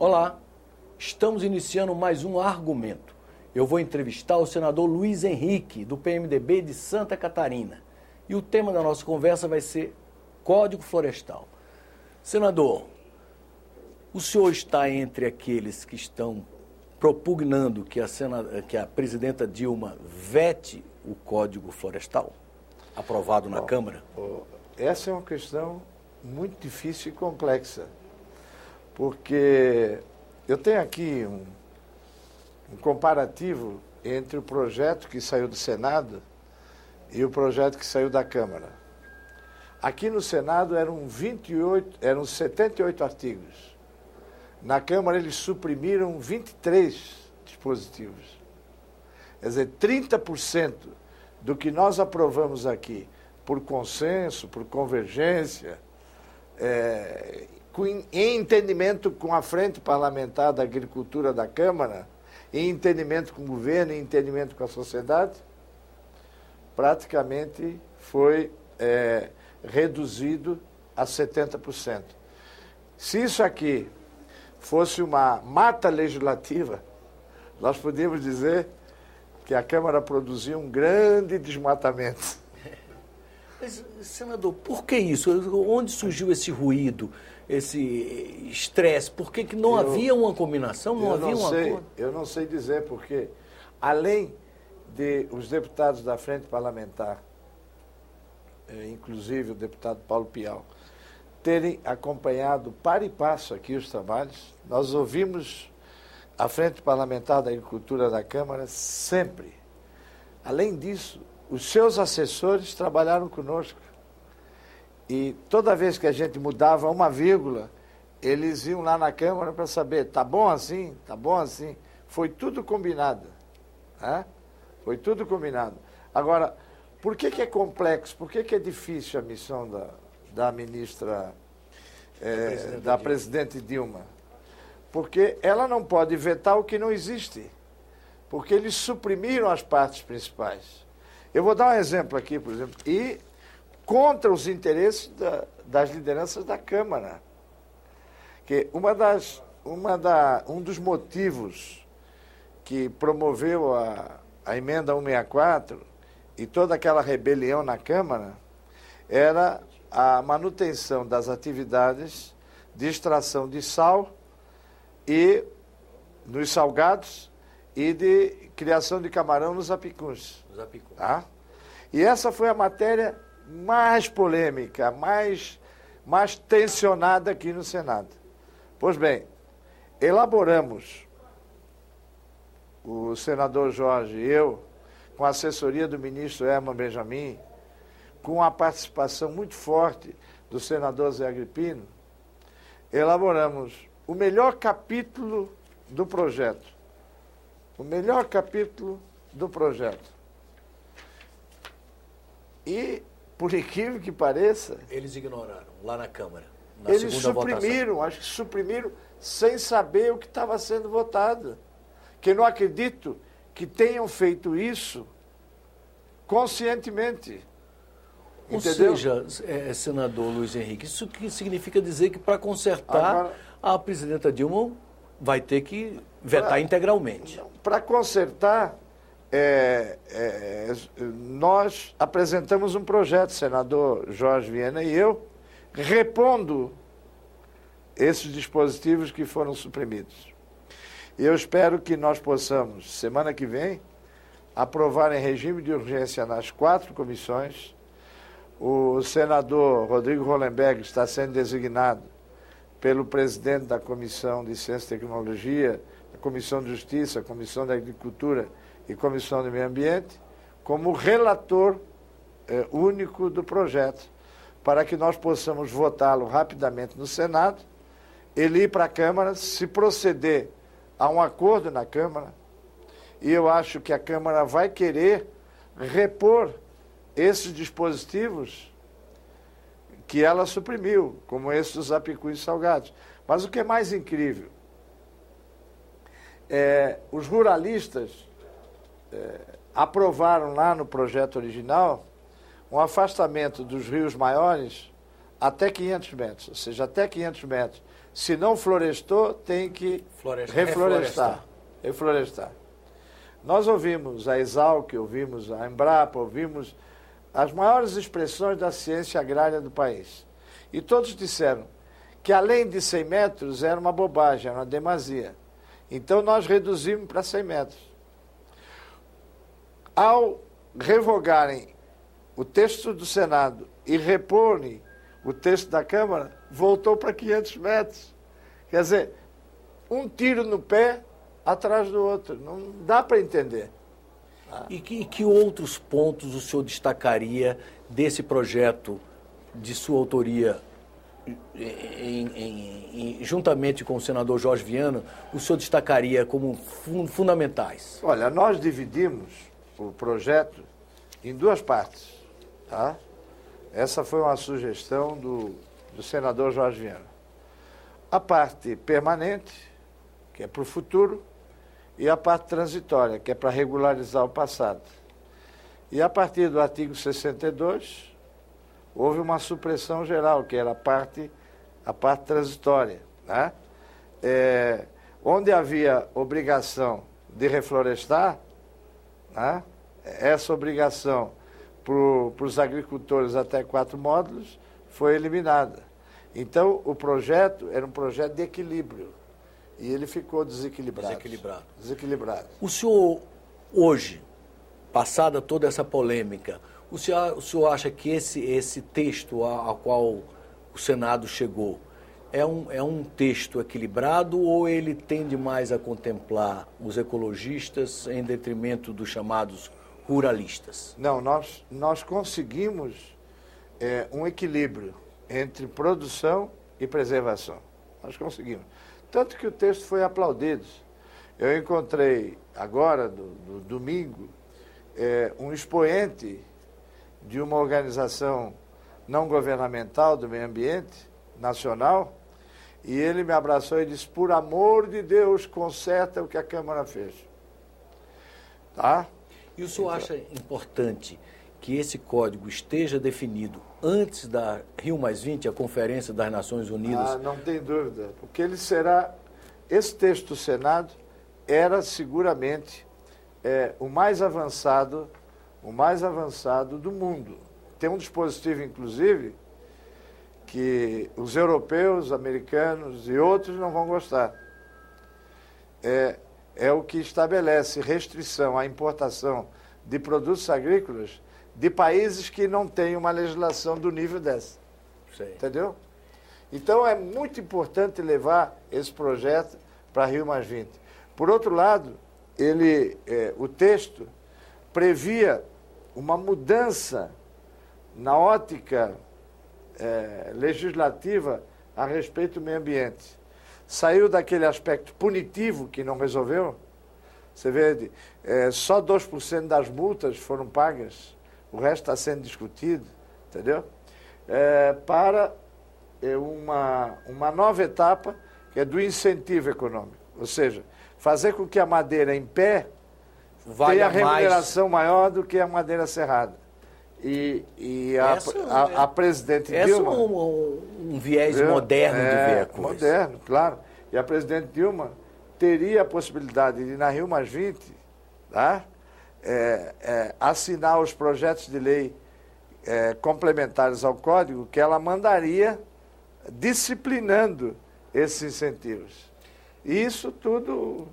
Olá, estamos iniciando mais um argumento. Eu vou entrevistar o senador Luiz Henrique, do PMDB de Santa Catarina. E o tema da nossa conversa vai ser Código Florestal. Senador, o senhor está entre aqueles que estão propugnando que a presidenta Dilma vete o Código Florestal, aprovado na Câmara? Essa é uma questão muito difícil e complexa, porque eu tenho aqui um comparativo entre o projeto que saiu do Senado e o projeto que saiu da Câmara. Aqui no Senado eram 78 artigos. Na Câmara eles suprimiram 23 dispositivos. Quer dizer, 30% do que nós aprovamos aqui, por consenso, por convergência, em entendimento com a Frente Parlamentar da Agricultura da Câmara, em entendimento com o governo, em entendimento com a sociedade, praticamente foi reduzido a 70%. Se isso aqui fosse uma mata legislativa, nós podíamos dizer que a Câmara produziu um grande desmatamento. Mas, senador, por que isso? Onde surgiu esse ruído, esse estresse? Por que não havia uma combinação, não havia um acordo? Eu não sei dizer, porque além de os deputados da Frente Parlamentar, inclusive o deputado Paulo Pial, terem acompanhado para e passo aqui os trabalhos, nós ouvimos a Frente Parlamentar da Agricultura da Câmara sempre. Além disso, os seus assessores trabalharam conosco. E toda vez que a gente mudava uma vírgula, eles iam lá na Câmara para saber, tá bom assim, tá bom assim. Foi tudo combinado. Né? Foi tudo combinado. Agora, por que é complexo? Por que é difícil a missão da ministra, da presidente Dilma? Porque ela não pode vetar o que não existe. Porque eles suprimiram as partes principais. Eu vou dar um exemplo aqui, por exemplo, e contra os interesses das lideranças da Câmara. Que um dos motivos que promoveu a emenda 164 e toda aquela rebelião na Câmara era a manutenção das atividades de extração de sal e nos salgados e de criação de camarão nos apicuns. Tá? E essa foi a matéria mais polêmica, mais tensionada aqui no Senado. Pois bem, elaboramos, o senador Jorge e eu, com a assessoria do ministro Herman Benjamin, com a participação muito forte do senador Zé Agripino, elaboramos o melhor capítulo do projeto. O melhor capítulo do projeto. E, por incrível que pareça... Eles ignoraram, lá na Câmara, eles suprimiram, acho que suprimiram sem saber o que estava sendo votado. Que não acredito que tenham feito isso conscientemente. Ou Entendeu? seja, senador Luiz Henrique, isso que significa dizer que para consertar, agora, a presidenta Dilma vai ter que vetar integralmente. Para consertar, nós apresentamos um projeto, senador Jorge Viana e eu, repondo esses dispositivos que foram suprimidos. E eu espero que nós possamos, semana que vem, aprovar em regime de urgência nas 4 comissões. O senador Rodrigo Hollenberg está sendo designado pelo presidente da Comissão de Ciência e Tecnologia, a Comissão de Justiça, a Comissão da Agricultura e Comissão do Meio Ambiente, como relator único do projeto, para que nós possamos votá-lo rapidamente no Senado, ele ir para a Câmara, se proceder a um acordo na Câmara, e eu acho que a Câmara vai querer repor esses dispositivos que ela suprimiu, como esses dos apicuns salgados. Mas o que é mais incrível, os ruralistas aprovaram lá no projeto original um afastamento dos rios maiores até 500 metros, ou seja, até 500 metros Se não florestou, tem que reflorestar. Nós ouvimos a Exalc, ouvimos a Embrapa, ouvimos as maiores expressões da ciência agrária do país. E todos disseram que além de 100 metros era uma bobagem, era uma demasia. Então nós reduzimos para 100 metros. Ao revogarem o texto do Senado e reporem o texto da Câmara, voltou para 500 metros. Quer dizer, um tiro no pé atrás do outro. Não dá para entender. E que outros pontos o senhor destacaria desse projeto de sua autoria, juntamente com o senador Jorge Viana, o senhor destacaria como fundamentais? Olha, nós dividimos o projeto em duas partes. Tá? Essa foi uma sugestão do senador Jorge Viana. A parte permanente, que é para o futuro, e a parte transitória, que é para regularizar o passado. E a partir do artigo 62, houve uma supressão geral, que era a parte transitória. Né? Onde havia obrigação de reflorestar, né? Essa obrigação para os agricultores até 4 módulos foi eliminada. Então, o projeto era um projeto de equilíbrio. E ele ficou desequilibrado. O senhor, hoje, passada toda essa polêmica, o senhor acha que esse texto ao qual o Senado chegou é um texto equilibrado ou ele tende mais a contemplar os ecologistas em detrimento dos chamados ruralistas? Não, nós conseguimos um equilíbrio entre produção e preservação. Nós conseguimos. Tanto que o texto foi aplaudido. Eu encontrei agora, no domingo, um expoente de uma organização não governamental do meio ambiente, nacional, e ele me abraçou e disse, por amor de Deus, conserta o que a Câmara fez. Tá? E o senhor acha importante que esse código esteja definido antes da Rio+20, a Conferência das Nações Unidas? Não tem dúvida, porque ele será, esse texto do Senado era seguramente o mais avançado do mundo. Tem um dispositivo, inclusive, que os europeus, americanos e outros não vão gostar. É o que estabelece restrição à importação de produtos agrícolas de países que não têm uma legislação do nível dessa. Sei. Entendeu? Então, é muito importante levar esse projeto para Rio+20. Por outro lado, o texto previa uma mudança na ótica legislativa a respeito do meio ambiente. Saiu daquele aspecto punitivo que não resolveu. Você vê, só 2% das multas foram pagas. O resto está sendo discutido, entendeu? Para uma nova etapa, que é do incentivo econômico. Ou seja, fazer com que a madeira em pé tenha remuneração maior do que a madeira serrada. E a presidente Dilma... Esse é um viés moderno de ver a coisa. Moderno, claro. E a presidente Dilma teria a possibilidade de, na Rio+20, tá? Assinar os projetos de lei complementares ao Código que ela mandaria disciplinando esses incentivos. E isso tudo...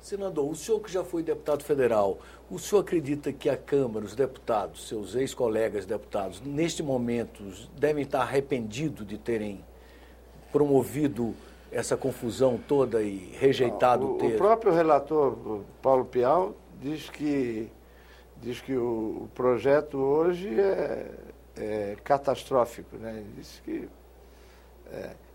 Senador, o senhor que já foi deputado federal, o senhor acredita que a Câmara, os deputados, seus ex-colegas deputados, neste momento, devem estar arrependidos de terem promovido essa confusão toda e rejeitado o texto? O próprio relator, Paulo Pial, diz que o projeto hoje é catastrófico, né? Ele diz que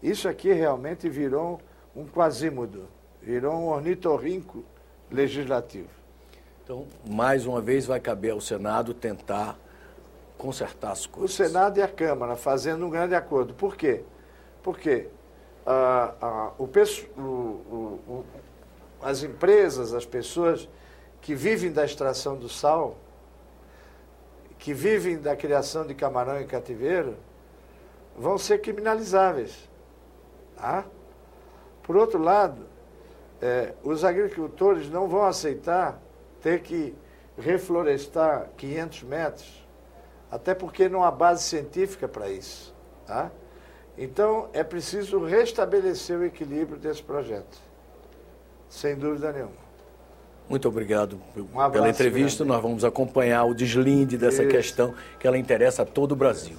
isso aqui realmente virou um quasímodo, virou um ornitorrinco legislativo. Então, mais uma vez, vai caber ao Senado tentar consertar as coisas. O Senado e a Câmara fazendo um grande acordo. Por quê? Porque as empresas, as pessoas que vivem da extração do sal, que vivem da criação de camarão em cativeiro, vão ser criminalizáveis. Tá? Por outro lado, os agricultores não vão aceitar ter que reflorestar 500 metros, até porque não há base científica para isso. Tá? Então, é preciso restabelecer o equilíbrio desse projeto, sem dúvida nenhuma. Muito obrigado pela entrevista. Nós vamos acompanhar o deslinde dessa questão que ela interessa a todo o Brasil.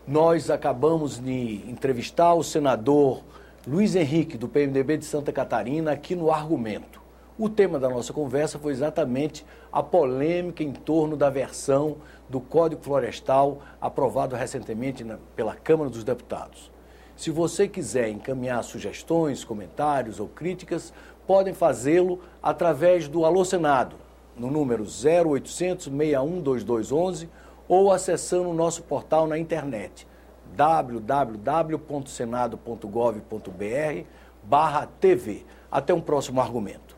Nós acabamos de entrevistar o senador Luiz Henrique, do PMDB de Santa Catarina, aqui no Argumento. O tema da nossa conversa foi exatamente a polêmica em torno da versão do Código Florestal aprovado recentemente pela Câmara dos Deputados. Se você quiser encaminhar sugestões, comentários ou críticas, podem fazê-lo através do Alô Senado, no número 0800 61 2211 ou acessando o nosso portal na internet www.senado.gov.br/TV. Até um próximo argumento.